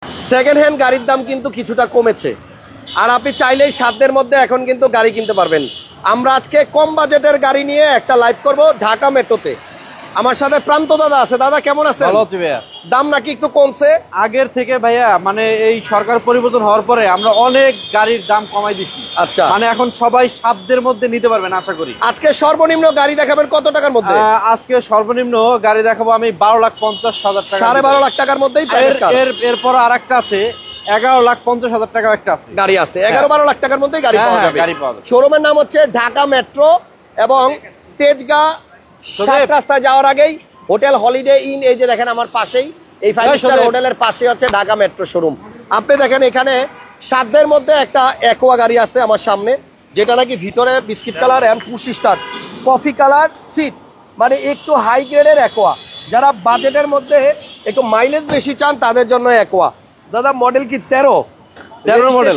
Second hand গাড়ির দাম কিন্তু কিছুটা কমেছে, আর আপনি চাইলেই সাধ্যের মধ্যে এখন কিন্তু গাড়ি কিনতে পারবেন। আমরা আজকে কম বাজেটের গাড়ি নিয়ে একটা লাইভ করব ঢাকা মেট্রোতে। আমার সাথে প্রান্ত দাদা আছে। দাদা কেমন আছেন? ভালো আছি ভাইয়া। দাম নাকি একটু কমছে আগের থেকে ভাইয়া, মানে এই সরকার পরিবর্তন হওয়ার পরে আমরা অনেক গাড়ির দাম কমাই দিছি। আচ্ছা, মানে এখন সবাই সাধ্যের মধ্যে নিতে পারবেন আশা করি। আজকে সর্বনিম্ন গাড়ি দেখাবেন কত টাকার মধ্যে? আজকে সর্বনিম্ন গাড়ি দেখাবো আমি 12,50,000 টাকা, 12.5 লাখ টাকার মধ্যেই। এরপর আর একটা আছে 11,50,000 টাকা একটা আছে গাড়ি আছে 11-12 লাখ টাকার মধ্যেই গাড়ি পাওয়া যাবে। গাড়ি পাওয়া যাবে। শোরুমের নাম হচ্ছে ঢাকা মেট্রো এবং তেজগাঁ রাস্তায় যাওয়ার আগেই হোটেল হলিডে ইন, এই যে দেখেন আমার পাশেই, এই 5 স্টার হোটেলের পাশে হচ্ছে ঢাকা মেট্রো শোরুম। আপনি দেখেন এখানে সাধ্যের মধ্যে একটা অ্যাকোয়া গাড়ি আছে আমার সামনে, যেটা নাকি ভিতরে biscuit colour and push start coffee colour seat, মানে একটু হাই গ্রেডের অ্যাকোয়া। যারা বাজেটের মধ্যে একটু মাইলেজ বেশি চান তাদের জন্য অ্যাকোয়া। দাদা মডেল কি 13 মডেল?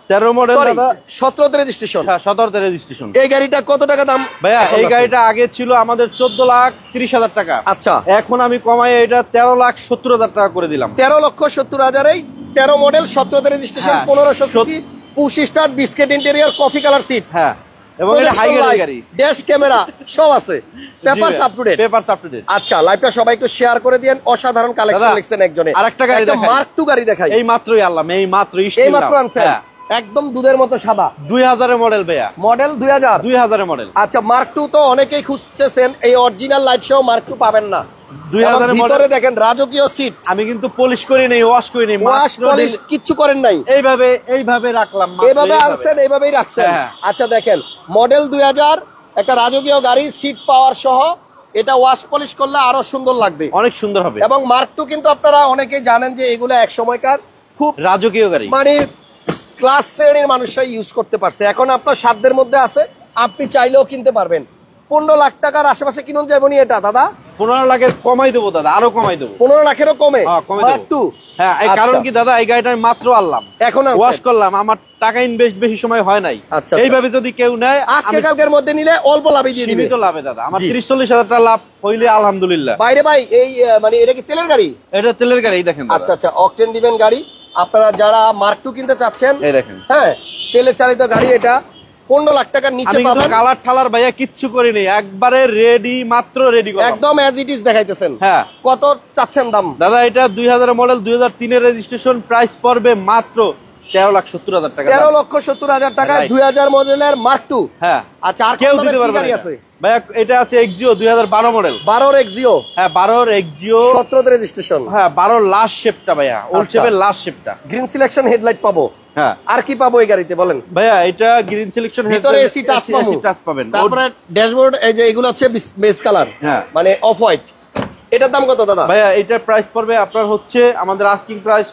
13 মডেল দাদা, 17 রেজিস্ট্রেশন। হ্যাঁ 17 রেজিস্ট্রেশন। এই গাড়িটা কত টাকা দাম ভাইয়া? এই গাড়িটা আগে ছিল আমাদের 14,30,000 টাকা। আচ্ছা, এখন আমি কমাই এটা 13,70,000 টাকা করে দিলাম। 13,70,000 13 model 17 registration 1500 CC push start biscuit interior coffee colour seat. হ্যাঁ, এবং এটা হাই গ্রেড গাড়ি, ড্যাশ ক্যামেরা সব আছে, papers up to date. Papers up to date. আচ্ছা, লাইভটা সবাই একটু শেয়ার করে দেন। অসাধারণ কালেকশন লিখছেন একজনে। আরেকটা গাড়ি দেখাই, মার্ক 2 গাড়ি দেখাই। এই মাত্রই আনলাম, এই মাত্র আনছেন, একদম দুধের মতো সাদা। 2000 এর মডেল ভাইয়া, মডেল 2000 এর মডেল। আচ্ছা, মার্ক 2 তো অনেকেই খুঁজতেছেন, এই অরিজিনাল লাইট শো মার্ক 2 পাবেন না। 2000 এর মডেল। দেখেন রাজকীয় সিট, আমি কিন্তু পলিশ করি নাই, ওয়াশ করি নাই, ওয়াশ পলিশ কিচ্ছু করেন নাই, এইভাবে রাখলাম, এইভাবে আনছেন, এইভাবেই রাখছেন। আচ্ছা দেখেন, মডেল 2000, একটা রাজকীয় গাড়ি, সিট পাওয়ার সহ। এটা ওয়াশ পলিশ করলে আরো সুন্দর লাগবে, অনেক সুন্দর হবে। এবং মার্ক 2 কিন্তু আপনারা অনেকেই জানেন যে এগুলো এক সময়কার খুব রাজকীয় গাড়ি, মানে ক্লাস শ্রেণীর মানুষরাই ইউজ করতে পারছে। এখন আপনার সাধ্যের মধ্যে আছে, আপনি চাইলেও কিনতে পারবেন। 15 লাখ টাকার আশেপাশে কিনুন যাবনি এটা দাদা। 15 লাখের কমাই দেবো দাদা, আরো কমাই দেবো। 15 লাখেরও কমে? মার্ক 2। হ্যাঁ, এই কারণ কি দাদা, এই গাড়িটা আমি মাত্র আনলাম, এখন ওয়াশ করলাম, আমার টাকা ইনভেস্ট বেশি সময় হয় নাই। এইভাবে যদি কেউ নেয়, আজকে কালকের মধ্যে নিলে অল্প লাভে দিয়ে দিবে। সীমিত লাভে দাদা, আমার 30-40 হাজার টাকা লাভ হইলে আলহামদুলিল্লাহ। বাইরে ভাই, এই মানে এটা কি তেলের গাড়ি? এটা তেলের গাড়ি, দেখেন। আচ্ছা আচ্ছা, অকটেন দিবেন গাড়ি। আপনারা যারা মার্ক 2 কিনতে চাচ্ছেন, এই দেখেন, হ্যাঁ তেলে চালিত গাড়ি, এটা 15 লাখ টাকার নিচে পাবেন। কালার ঠালার ভাইয়া কিচ্ছু করিনি, একবারে রেডি, মাত্র রেডি করা, একদম অ্যাজ ইট ইজ দেখাইতেছেন। হ্যাঁ। কত চাচ্ছেন দাম দাদা? এটা 2000 মডেল, 2003 এর রেজিস্ট্রেশন, প্রাইস পড়বে মাত্র 13,70,000 টাকা। 13,70,000 টাকা 2000 মডেলের মার্ক 2। হ্যাঁ। আচ্ছা, আর কেউ দিতে পারবে না ভাইয়া? এটা আছে এক্সিও 2012 মডেল। 12 এক্সিও? হ্যাঁ, 12 এক্সিও, 17 রেজিস্ট্রেশন। হ্যাঁ, 12 লাস্ট শেপটা ভাইয়া, ওল্ড শেপের লাস্ট শেপটা। গ্রিন সিলেকশন হেডলাইট পাবো। হ্যাঁ। আর কি পাবো এই গাড়িতে বলেন ভাইয়া? এটা গ্রিন সিলেকশন হেডলাইট, ভিতরে এসি টাচ পাবেন। তারপরে ড্যাশবোর্ড, এই যে এগুলো হচ্ছে বেস কালার, হ্যাঁ, মানে অফ হোয়াইট। এটার দাম কত দাদা? ভাইয়া এটার প্রাইস পড়বে আপনার হচ্ছে, আমাদের আস্কিং প্রাইস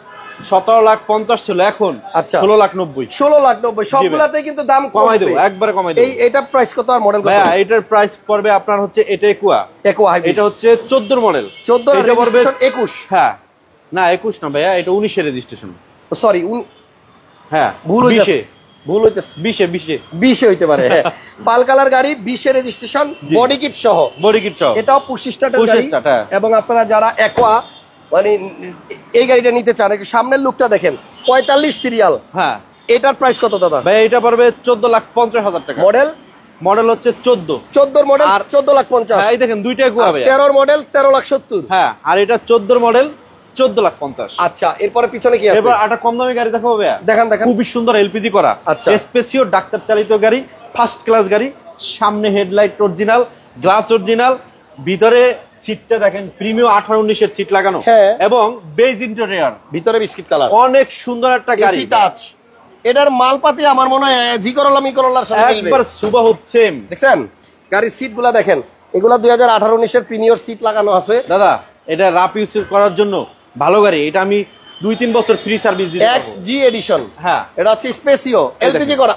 17,50,000 ছিল, এখন 16,90,000। 16,90,000 সবগুলাতেই কিন্তু দাম কমাই দেবো, একবারে কমাই দেবো। এটা প্রাইস কত আর মডেল কত? ভাইয়া এটার প্রাইস পড়বে আপনার হচ্ছে, এটা একুয়া, এটা হচ্ছে 14 মডেল। 14 এটা পড়বে 21। হ্যাঁ, না 21 না ভাইয়া, এটা 19 এর রেজিস্ট্রেশন। সরি, হ্যাঁ, ভুল হইছে 20 হইতে পারে। হ্যাঁ, পাল কালার গাড়ি, 20 এর রেজিস্ট্রেশন, বডি কিট সহ। এটাও পুশ স্টার্টের গাড়ি। এবং আপনারা যারা অ্যাকোয়া মানে এই গাড়িটা নিতে চান, একটু সামনের লুকটা দেখেন, 45 সিরিয়াল। হ্যাঁ। এটার প্রাইস কত দাদা? ভাই এটা পড়বে 14,50,000 টাকা। মডেল হচ্ছে 14 মডেল, 14,50,000। এই দেখেন দুইটা একুয়া ভাই। 13 মডেল 13,70,000। হ্যাঁ, আর এটা 14 মডেল 14,50,000। আচ্ছা, এরপরে পিছনে কি আছে? এবার একটা কম দামি গাড়ি দেখাবো ভাইয়া। দেখান। খুবই সুন্দর এলপিজি করা, স্পেসিও ডাক্তার চালিত গাড়ি, ফার্স্ট ক্লাস গাড়ি। সামনে হেডলাইট অরিজিনাল, গ্লাস অরিজিনাল, ভিতরে সিটটা দেখেন প্রিমিয়াম 18-19 এর সিট লাগানো, এবং বেজ ইন্টেরিয়র, ভিতরে বিস্কিট কালার, অনেক সুন্দর একটা গাড়ি। টাচ, এটার মালপাতি আমার মনে হয় জি করলা মি করলার সাথে মিলবে, একবার সুবাহু সেম। দেখছেন গাড়ির সিটগুলো দেখেন, এগুলা 2018-19 এর প্রিমিয়ার সিট লাগানো আছে দাদা। এটা রাফ ইউজ করার জন্য ভালো গাড়ি। এটা আমি 2-3 বছর ফ্রি সার্ভিস দিতে পারবো। XG edition. হ্যাঁ, এটা হচ্ছে স্পেসিও এলপিজি করা।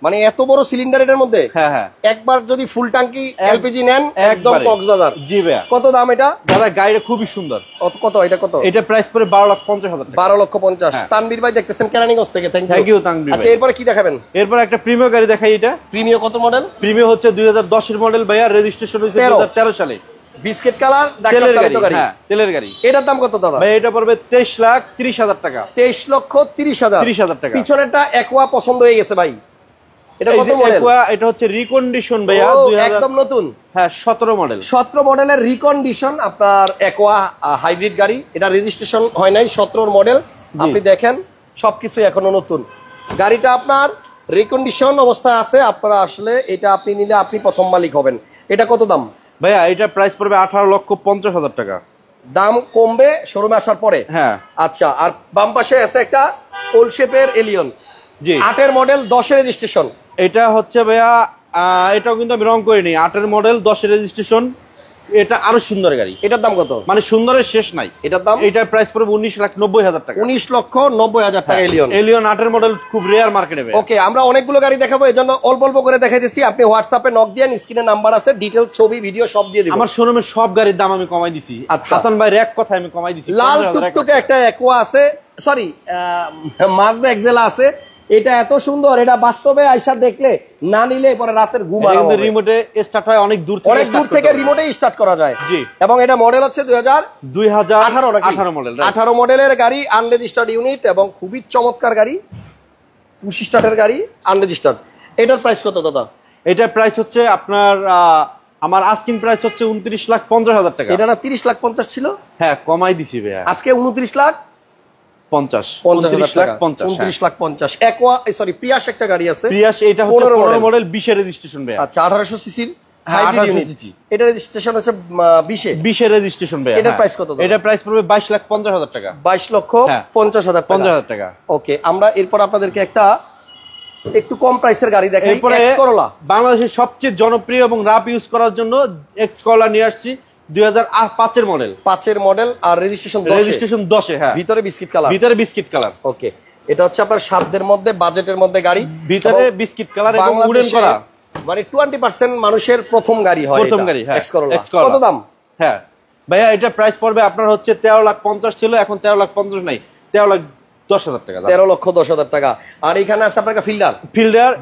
মানে এত বড় সিলিন্ডার এটার মধ্যে। হ্যাঁ হ্যাঁ, একবার যদি ফুল ট্যাঙ্কি এলপিজি নেন, একদম কক্সবাজার। জি ভাই। কত দাম এটা দাদা? গাড়িটা খুবই সুন্দর। কত এটা? কত এটা? প্রাইস পড়ে 12,50,000 টাকা। 12,50,000। তানভীর ভাই দেখতেছেন কেরানীগঞ্জ থেকে, থ্যাংক ইউ তানভীর ভাই। আচ্ছা, এরপরে কি দেখাবেন? এরপর একটা প্রিমিয়ার গাড়ি দেখাই। এটা প্রিমিয়ার কত মডেল? প্রিমিয়ার হচ্ছে 2010 এর মডেল ভাইয়া, রেজিস্ট্রেশন হয়েছে 2013 সালে। বিস্কিট কালার ডাক্তার চালিত গাড়ি, হ্যাঁ তেলের গাড়ি। এটার দাম কত দাদা? ভাই এটা পড়বে 23,30,000 টাকা। 23,30,000 টাকা। পিছনেরটা একোয়া পছন্দ হয়ে গেছে ভাই, এটা কত মডেল? এটা হচ্ছে রিকন্ডিশন ভাইয়া, একদম নতুন। হ্যাঁ 17 মডেল। 17 মডেলের রিকন্ডিশন আপনার একোয়া হাইব্রিড গাড়ি, এটা রেজিস্ট্রেশন হয় নাই, 17 মডেল। আপনি দেখেন সবকিছু এখনো নতুন। গাড়িটা আপনার রিকন্ডিশন অবস্থায় আছে, আপনারা আসলে এটা আপনি নিলে আপনি প্রথম মালিক হবেন। এটা কত দাম ভাইয়া? এটা প্রাইস পড়বে 18,50,000 টাকা। দাম কমবে শোরুমে আসার পরে। হ্যাঁ আচ্ছা, আর বাম পাশে আছে একটা ওল্ড শেপের এলিয়ন, জি 8 এর মডেল, 10 এর রেজিস্ট্রেশন। এটা হচ্ছে ভাইয়া এটাও কিন্তু আমি রং করিনি, 8 এর মডেল, 10 এর রেজিস্ট্রেশন। এটা আরো সুন্দর গাড়ি। এটার দাম কত? মানে সুন্দরের শেষ নাই। এটার দাম, এটার প্রাইস পড়বে 19,90,000 টাকা। 19,90,000 টাকা এলিয়ন। এলিয়ন 8 এর মডেল খুব রেয়ার মার্কেটে। ওকে, আমরা অনেকগুলো গাড়ি দেখাবো, এজন্য অল্প অল্প করে দেখাইতেছি। আপনি হোয়াটসঅ্যাপে নক দিয়ে স্ক্রিনে নাম্বার আছে, ডিটেইলস ছবি ভিডিও সব দিয়ে দিব। আমার শোরুমের সব গাড়ির দাম আমি কমাই দিছি। হাসান ভাইয়ের এক কথা আমি কমাই দিছি। লাল টুকটুকে একটা একোয়া আছে, সরি মাজদা এক্সেলা আছে, এটা এত সুন্দর, এটা বাস্তবে আইসা দেখলে না নিলে পরে রাতের ঘুম আরাম হবে। রিমোটে স্টার্ট হয় অনেক দূর থেকে রিমোটে স্টার্ট করা যায়। জি, এবং এটা মডেল হচ্ছে 2018 মডেল। 18 মডেলের গাড়ি, আনরেজিস্টার্ড ইউনিট এবং খুবই চমৎকার গাড়ি, পুশ স্টার্টের গাড়ি, আনরেজিস্টার্ড। এটার প্রাইস কত দাদা? এটার প্রাইস হচ্ছে আপনার আমার আস্কিং প্রাইস হচ্ছে 29,50,000 টাকা। এটা না 30,50,000 ছিল? হ্যাঁ কমাই দিছি ভাইয়া, আজকে 29,50,000। একোয়া সরি প্রিয়াস একটা গাড়ি আছে, প্রিয়াস, এটা হচ্ছে 15 মডেল, 20 এর রেজিস্ট্রেশন ভাইয়া। আচ্ছা, 1800 সিসির হাইব্রিড ইউনিট। এটা রেজিস্ট্রেশন হচ্ছে 20 এর রেজিস্ট্রেশন ভাইয়া। এটার প্রাইস কত? এটার প্রাইস পড়বে 22,50,000 টাকা। 22,50,000 টাকা। ওকে, আমরা এরপর আপনাদেরকে একটা একটু কম প্রাইসের গাড়ি দেখাই। এরপরে বাংলাদেশের সবচেয়ে জনপ্রিয় এবং রাপ ইউজ করার জন্য এক্স করলা নিয়ে আসছি, 2005 এর মডেল। 5 এর মডেল আর রেজিস্ট্রেশন 10 এ। হ্যাঁ, ভিতরে বিস্কিট কালার। ওকে, এটা হচ্ছে আপনার সাধ্যের মধ্যে, বাজেটের মধ্যে গাড়ি, ভিতরে বিস্কিট কালার এবং উডেন করা, মানে 20% মানুষের প্রথম গাড়ি হয়, প্রথম গাড়ি। হ্যাঁ, এক্স করলা। কত দাম? হ্যাঁ ভাইয়া, এটা প্রাইস পড়বে আপনার হচ্ছে 13,50,000 ছিল, এখন 13,50,000 নাই, 13,10,000 টাকা। 13,10,000 টাকা। আর এখানে আছে আপনার ফিল্ডার,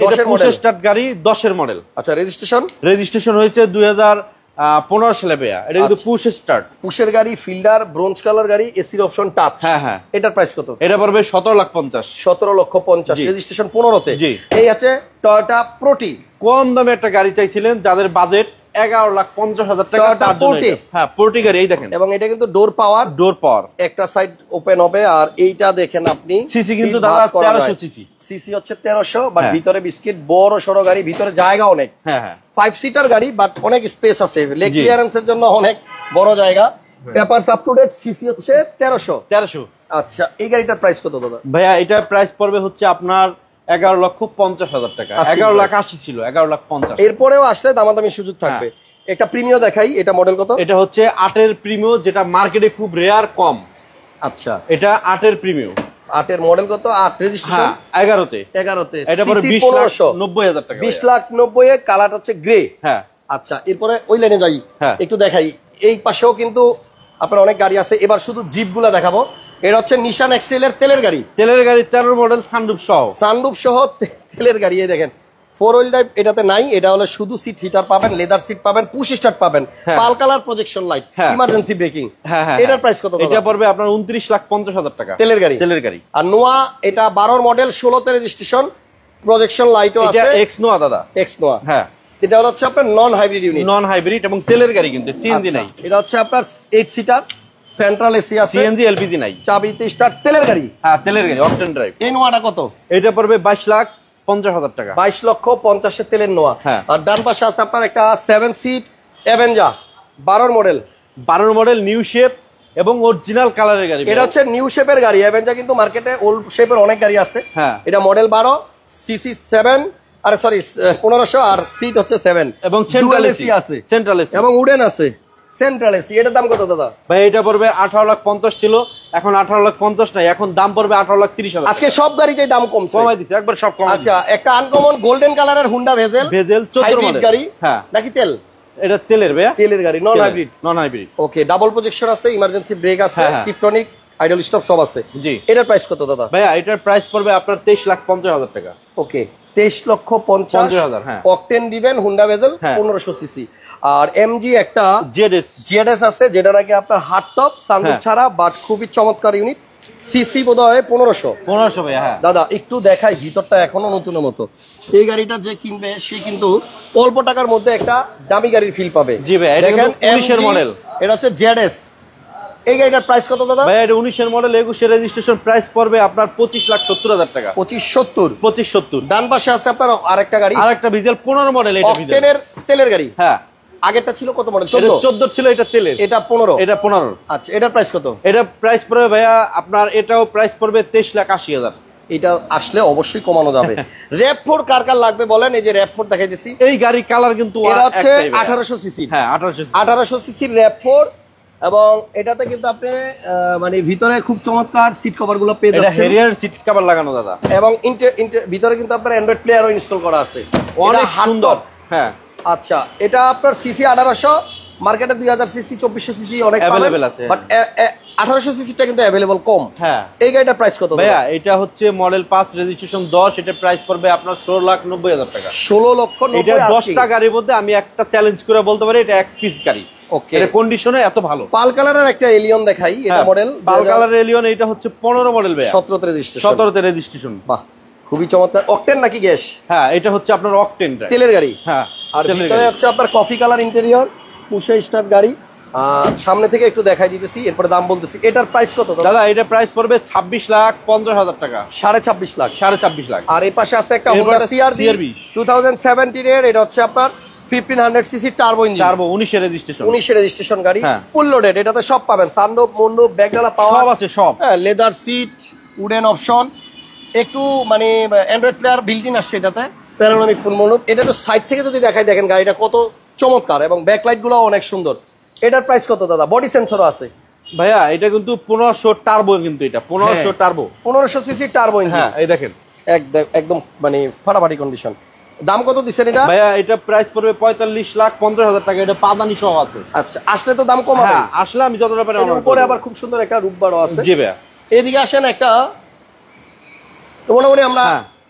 এটা পুশ স্টার্ট গাড়ি, 10 এর মডেল। আচ্ছা, রেজিস্ট্রেশন হয়েছে 2015 সালে ভাইয়া। এটা কিন্তু পুশ স্টার্ট, পুশের গাড়ি, ফিল্ডার, ব্রোঞ্জ কালার গাড়ি, এসির অপশন, টাচ। হ্যাঁ হ্যাঁ। এটার প্রাইস কত? এটা পড়বে 17,50,000। 17,50,000, রেজিস্ট্রেশন 15 তে। এই আছে টয়োটা প্রোটি। কম দামে একটা গাড়ি চাইছিলেন, যাদের বাজেট 11,50,000 টাকা। হ্যাঁ, প্রোটি গাড়ি। এই দেখেন, এবং এটা কিন্তু ডোর পাওয়ার, একটা সাইড ওপেন হবে। আর এইটা দেখেন আপনি, সিসি কিন্তু দাদা 1300 সিসি। সিসি হচ্ছে 1300, বাট ভিতরে বিস্কিট, বড় সড়ো গাড়ি, ভিতরে জায়গা অনেক। হ্যাঁ হ্যাঁ, 5 সিটার গাড়ি, বাট অনেক স্পেস আছে, লেগ ক্লিয়ারেন্সের জন্য অনেক বড় জায়গা। Papers up to date, CC হচ্ছে 1300। আচ্ছা, এই গাড়িটার প্রাইস কত দাদা? ভাইয়া, এটার প্রাইস পড়বে হচ্ছে আপনার 11,50,000 টাকা। 11,80,000 ছিল, 11,50,000। এরপরেও আসলে দামাদামি সুযোগ থাকবে। একটা প্রিমিও দেখাই, এটা মডেল কত? এটা হচ্ছে 8 এর প্রিমিও, যেটা মার্কেটে খুব রেয়ার, কম। আচ্ছা, এটা 8 এর প্রিমিও। 8 এর মডেল কত? 8 রেজিস্ট্রেশন 11 তে। এটা পরে 20,90,000 টাকা। 20,90,000 এ, কালার হচ্ছে গ্রে। হ্যাঁ। আচ্ছা, এরপরে ওই লাইনে যাই, একটু দেখাই। এই পাশেও কিন্তু আপনার অনেক গাড়ি আছে। এবার শুধু জিপ গুলা দেখাবো। এটা হচ্ছে নিশান এক্সটেল এর তেলের গাড়ি। 13 মডেল, সানরুফ সহ তেলের গাড়ি। এই দেখেন, 4 হুইল ড্রাইভ এটাতে নাই। এটা হলো শুধু সিট হিটার পাবেন, লেদার সিট পাবেন, পুশ স্টার্ট পাবেন, পাল colour projection light, emergency braking. এটার প্রাইস কত? এটা পড়বে আপনার 29,50,000 টাকা। তেলের গাড়ি। আর নোয়া, এটা 12 মডেল, 16 তে রেজিস্ট্রেশন, প্রজেকশন লাইটও আছে। এক্স নোয়া দাদা, এক্স নোয়া। হ্যাঁ, এটা হচ্ছে আপনার নন হাইব্রিড ইউনিট, এবং তেলের গাড়ি, কিন্তু সিএনজি নাই। এটা হচ্ছে আপনার 8 সিটার, সেন্ট্রাল এসি আছে, সিএনজি এলপিজি নাই, চাবিতে স্টার্ট, তেলের গাড়ি। হ্যাঁ, তেলের গাড়ি, অকটেন ড্রাইভ। এই নোয়াটা কত? এটা পড়বে 22,50,000 টাকা। 22,50,000 এর তেলের নোয়া। আর ডান পাশে আছে আপনার একটা 7 seat Avenger, 12 model, new shape এবং অরিজিনাল কালারের গাড়ি। এটা হচ্ছে নিউ শেপের গাড়ি। অ্যাভেঞ্জার কিন্তু মার্কেটে ওল্ড শেপের অনেক গাড়ি আছে। হ্যাঁ, এটা মডেল 12, সিসি 7, আরে সরি 1500, আর সিট হচ্ছে 7, এবং সেন্ট্রাল এসি আছে, এবং উডেন আছে, সেন্ট্রাল এসি। এটার দাম কত দাদা? ভাই, এটা পড়বে 18,50,000 ছিল, এখন 18,50,000 নাই, এখন দাম পড়বে 18,30,000। আজকে সব গাড়িতেই দাম কমছে, কমাই দিছে একবার, সব কম। আচ্ছা, একটা আনকমন গোল্ডেন কালারের হুন্ডা ভেজেল 14 মডেল গাড়ি। হ্যাঁ, নাকি তেল? এটা তেলের ভাইয়া, তেলের গাড়ি, নন হাইব্রিড। ওকে, ডাবল প্রজেকশন আছে, ইমার্জেন্সি ব্রেক আছে, টিপটনিক, আইডল স্টপ সব আছে। জি, এটার প্রাইস কত দাদা? ভাইয়া, এটার প্রাইস পড়বে আপনার 23,50,000 টাকা। ওকে, 23,50,000 হ্যাঁ। অকটেন দিবেন হুন্ডা ভেজেল 1500 সিসি। আর এমজি একটা জেডএস আছে যেটা নাকি আপনার হার্ড টপ সানরুফ ছাড়া, বাট খুবই চমৎকার ইউনিট। সিসি বোধহয় 1500 ভাই। হ্যাঁ দাদা একটু দেখাই, ভিতরটা এখনো নতুনের মতো। এই গাড়িটা যে কিনবে সে কিন্তু অল্প টাকার মধ্যে একটা দামি গাড়ির ফিল পাবে। জি ভাই, এটা কিন্তু 19 এর মডেল। এটা হচ্ছে জেডএস। এই গাড়িটার প্রাইস কত দাদা? ভাই এটা 19 এর মডেল, 21 এর রেজিস্ট্রেশন, প্রাইস পড়বে আপনার 25,70,000 টাকা। 25,70। ডান পাশে আছে আপনার আরেকটা গাড়ি, আরেকটা ভিজেল 15 মডেল, এটা অকটেনের তেলের গাড়ি। হ্যাঁ, আগেরটা ছিল কত মডেল? 14 ছিল, এটা তেলের, এটা 15। এটা 15। আচ্ছা, এটার প্রাইস কত? এটা প্রাইস পড়বে ভাইয়া আপনার, এটাও প্রাইস পড়বে 23,80,000। এটা আসলে অবশ্যই কমানো যাবে। র‍্যাপ4 কার কার লাগবে বলেন? এই যে র‍্যাপ4 দেখাই দিছি। এই গাড়ি কালার কিন্তু এটা হচ্ছে 1800 সিসি। হ্যাঁ 1800 সিসির র‍্যাপ4, এবং এটাতে কিন্তু আপনি মানে ভিতরে খুব চমৎকার সিট কভার গুলো পেয়ে যাচ্ছেন। এটা হেরিয়ার সিট কভার লাগানো দাদা, এবং ভিতরে কিন্তু আপনার অ্যান্ড্রয়েড প্লেয়ারও ইনস্টল করা আছে, অনেক সুন্দর। হ্যাঁ আচ্ছা, এটা আপনার সিসি 1800, মার্কেটে 2000 সিসি 2400 সিসি অনেক अवेलेबल আছে, বাট 1800 সিসিটা কিন্তু अवेलेबल কম। হ্যাঁ, এই গাড়িটার প্রাইস কত ভাইয়া? এটা হচ্ছে মডেল 5 রেজিস্ট্রেশন 10, এটা প্রাইস পড়বে আপনার 16,90,000 টাকা। 16,90,000। এটা 10টা গাড়ির মধ্যে আমি একটা চ্যালেঞ্জ করে বলতে পারি এটা এক পিস গাড়ি। ওকে, এর কন্ডিশনে এত ভালো। পাল কালারের একটা এলিয়ন দেখাই, এটা মডেল পাল কালারের এলিয়ন, এটা হচ্ছে 15 মডেল ভাইয়া, 17 রেজিস্ট্রেশন। 17 তে রেজিস্ট্রেশন। বাহ, খুবই চমৎকার। অকটেন নাকি গ্যাস? হ্যাঁ, এটা হচ্ছে আপনার অকটেন তেলের গাড়ি। হ্যাঁ, আর ভিতরে হচ্ছে আপনার কফি কালার ইন্টেরিয়র, পুশে স্টার্ট গাড়ি। সামনে থেকে একটু দেখাই দিতেছি, এরপরে দাম বলতেছি। এটার প্রাইস কত দাদা? এটা প্রাইস পড়বে 26,50,000 টাকা। 26.5 লাখ। 26.5 লাখ। আর এই পাশে আছে একটা Honda CR-V 2017 এর, এটা হচ্ছে আপনার 1500 সিসি টার্বো ইঞ্জিন, টার্বো 19 এর রেজিস্ট্রেশন, 19 এর রেজিস্ট্রেশন গাড়ি, হ্যাঁ। Full loaded. এটাতে সব পাবেন, সানরুফ, মুন্ডুপ, ব্যাকডালা পাওয়ার সব আছে, সব। হ্যাঁ, লেদার সিট, উডেন অপশন, একটু মানে অ্যান্ড্রয়েড প্লেয়ার বিল্ট ইন আসছে এটাতে, প্যানোরামিক ফুল মুন্ডুপ। এটা তো সাইড থেকে যদি দেখাই, দেখেন গাড়িটা কত চমৎকার, এবং ব্যাকলাইট গুলো অনেক সুন্দর। এটার প্রাইস কত দাদা? বডি সেন্সরও আছে ভাইয়া, এটা কিন্তু 1500 টার্বো, কিন্তু এটা 1500 টার্বো, 1500 সিসি টার্বো ইঞ্জিন। হ্যাঁ, এই দেখেন একদম মানে ফাটাফাটি কন্ডিশন। দাম কত দিচ্ছেন এটা? ভাইয়া এটা প্রাইস পড়বে 45,50,000 টাকা, এটা পাদানি সহ আছে। আচ্ছা, আসলে তো দাম কম হবে। হ্যাঁ, আসলে আমি যতটা পারি আমার উপরে আবার খুব সুন্দর একটা রূপবারও আছে। জি ভাইয়া, এদিকে আসেন একটা, তো মোটামুটি আমরা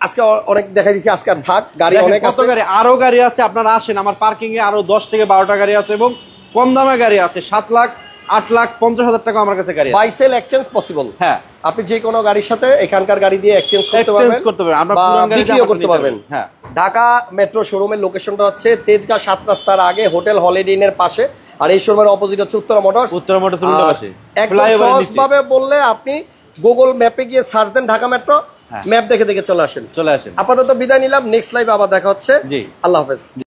আজকে অনেক দেখাই দিচ্ছি, আজকে থাক, গাড়ি অনেক আছে, গাড়ি আরো গাড়ি আছে, আপনারা আসেন আমার পার্কিং এ, আরো 10 থেকে 12টা গাড়ি আছে, এবং কম দামে গাড়ি আছে। 7,08,50,000 টাকা আমার কাছে গাড়ি আছে। Buy sell exchange possible. হ্যাঁ, আপনি যে কোনো গাড়ির সাথে এখানকার গাড়ি দিয়ে এক্সচেঞ্জ করতে পারবেন, আমরা পুরান গাড়ি বিক্রিও করতে পারবেন। হ্যাঁ, ঢাকা মেট্রো শোরুমের লোকেশনটা হচ্ছে তেজগাঁ 7 রাস্তার আগে হোটেল হলিডে ইনের পাশে, আর এই শোরুমের অপোজিট হচ্ছে উত্তরা মোটরস। উত্তরা মোটরস উল্টো পাশে। একদম সহজভাবে বললে আপনি গুগল ম্যাপে গিয়ে সার্চ দেন ঢাকা মেট্রো, ম্যাপ দেখে দেখে চলে আসেন। চলে আসেন। আপাতত বিদায় নিলাম, নেক্সট লাইভে আবার দেখা হচ্ছে। জি, আল্লাহ হাফেজ।